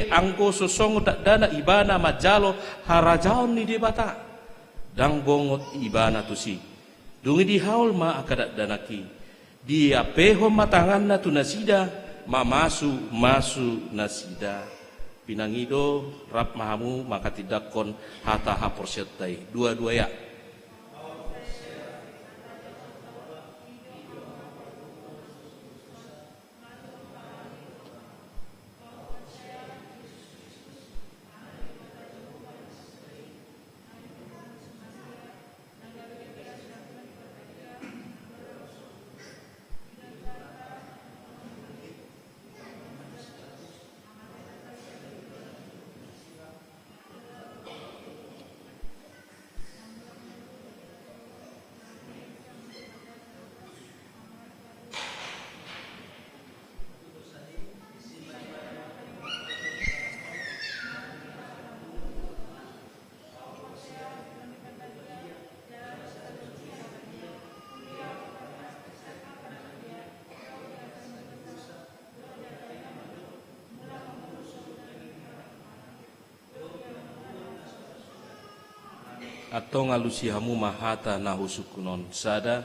angko sosong tak dana ibana majalo harajaon ni debata dang bongot ibana tusi dungi di haul ma akadat danaki dia peho matangan na tu nasida ma masu nasida pinangido rap mahamu maka tidak kon hata haporsetai dua-dua ya. Atau ngalusi hamu mahata nahusukunon sada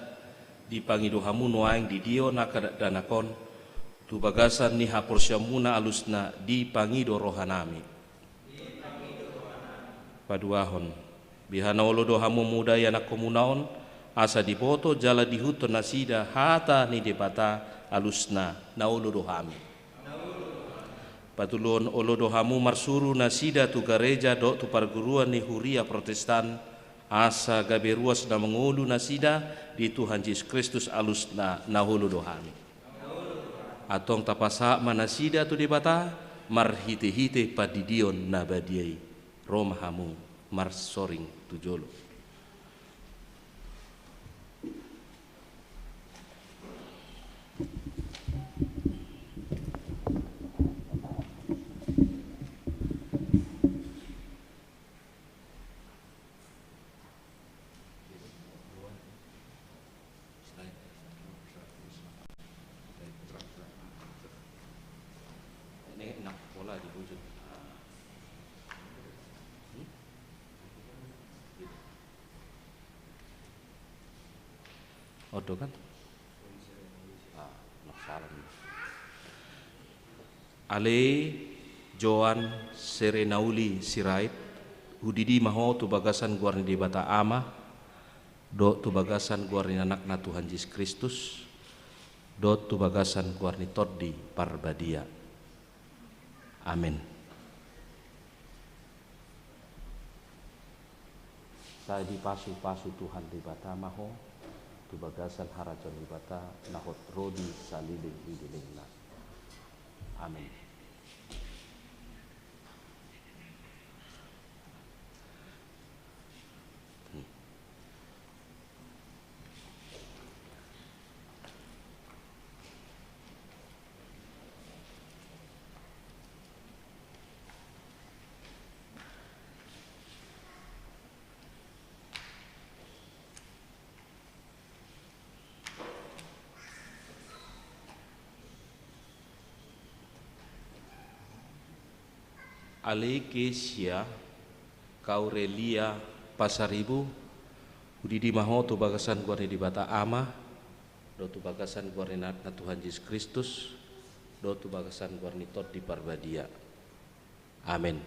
dipangido hamu noaing di dio nakadak danakon tu bagasan ni haporsyamuna alusna dipangido rohanami paduahon bihana olodo hamu muda yanak komunaon asa diboto jala dihuto nasida hata ni debata alusna na olodo hami patulon olodo hamu marsuru nasida tu gereja do tu perguruan ni huria protestan asa gaberuas na mengulu nasida di Tuhan Yesus Kristus alusna nahulu dohami atong tapasa manasida tu debata marhite-hite padidion nabadiai romahamu marsoring tujolo. Odo kan? Ale Joan Serenauli Sirait Hudidi maho tu bagasan guarni di bata ama do tu bagasan guarni anak na Tuhan Yesus Kristus do tu bagasan guarni toddi parbadia. Amin. Saya dipasu-pasu Tuhan di bata maho tu bagasan harajon ibata nahot rodi saliling idilingna. Amin. Alekesia Kaurelia Pasaribu Udidi maho tu bagasan guarni di bata ama do tu bagasan guarni na Tuhan Yesus Kristus do tu bagasan guarni tot di parbadia. Amin.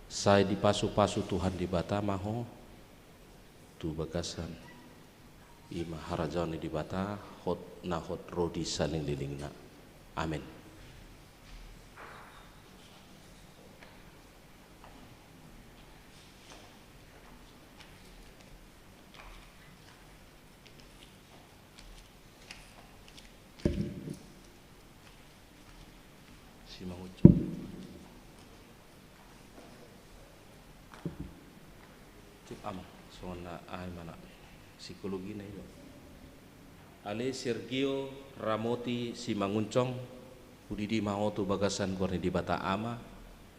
Saya dipasu-pasu Tuhan di bata maho tu bagasan ima harajauni di bata hot na hot rodi saling lilingna. Amin. Si Manguco. Cuk ama sona ay mana psikologi na ilo. Ale Sergio Ramoti Simanguncong Udidi mau tu bagasan guarni di bata ama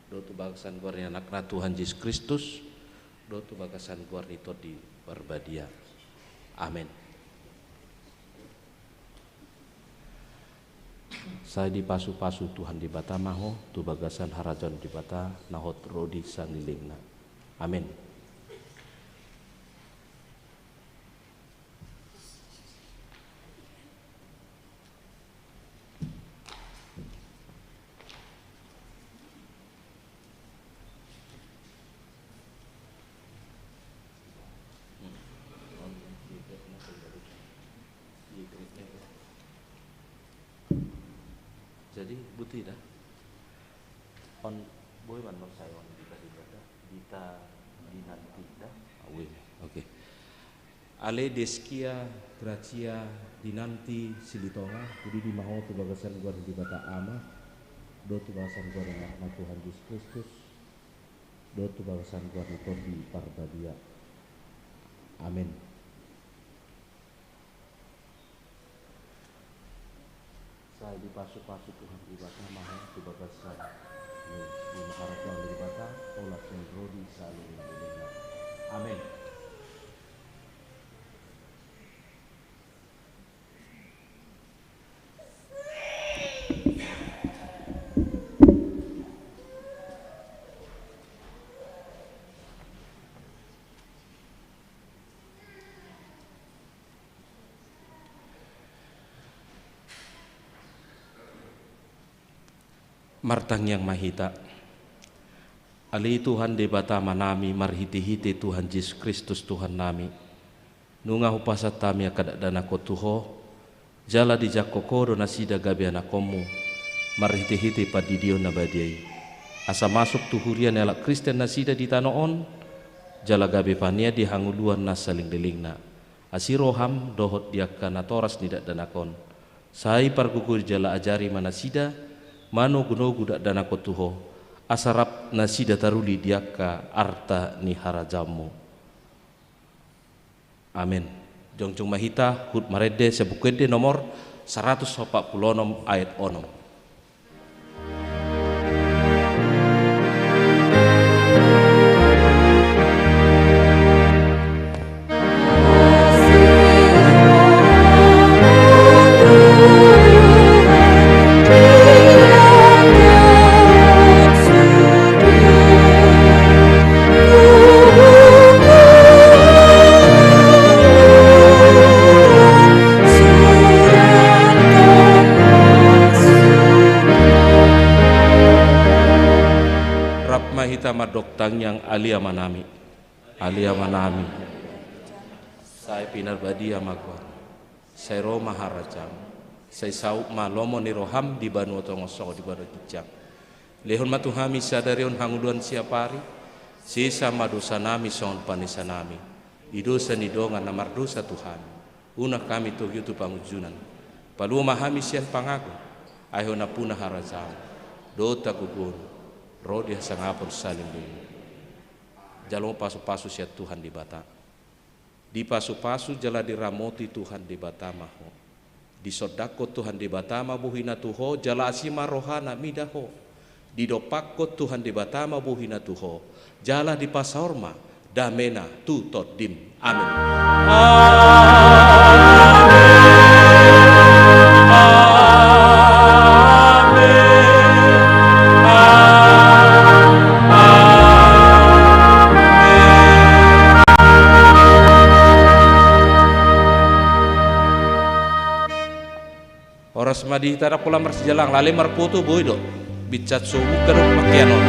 do tu bagasan guarni anak na Tuhan Yesus Kristus do tu bagasan guarni tot di parbadia. Amin. Saya di pasu-pasu Tuhan di bata maho, tu bagasan harajan di bata nahot rodi sanilingna. Amin. Jadi butuh dah on boy man saya on kita dinanti dah oke. Ale deskia gracia dinanti silitonga jadi di maho tu bagasan gua di bata ama do tu bagasan gua na Tuhan Yesus Kristus do tu bagasan gua di parbadia. Amin. Saya di pasu-pasu Tuhan di bata maha tu bagasan di maharaja di bata olah sen rodi saling dilena. Amin. Martang yang mahita ali Tuhan de bata manami marhiti-hiti Tuhan Yesus Kristus Tuhan nami nunga hupasa tami akadak dana kotuho jala di jakokoro nasida gabi anakomu marhiti-hiti padidio nabadiai asa masuk tuhurian elak Kristen nasida di tanoon jala gabi pania di hanguluan nasaling delingna asiroham dohot diakana toras nidak danakon sai pargugur jala ajari manasida mano gunogu dak dana kotuho asarap nasida taruli diaka arta ni harajamu. Amin. Jongjong mahita hut marede sebukede nomor 146 ayat 6. Doktang yang alia manami saya pinar badia magwa saya Roma harajam saya saup malomo ni roham di banu tongoso di banu kijang lehon matuhami sadarion hanguluan siapari sisa madusanami son panisanami idosa nidongan namardosa Tuhan una kami tu yutu pangujunan palu mahami sian pangaku ayo napuna harajam dota gugun rodi sangapun saling dulu jalong pasu-pasu siat Tuhan di bata di pasu-pasu jala diramoti Tuhan di bata maho di sodako Tuhan di bata ma buhina tuho jala asima rohana midaho di dopakko Tuhan di bata ma buhina tuho jala di pasaorma damena tu todim. Amin. Oras madi tara pula marsijalang lale marputu boy do bicat suhu keruk makianon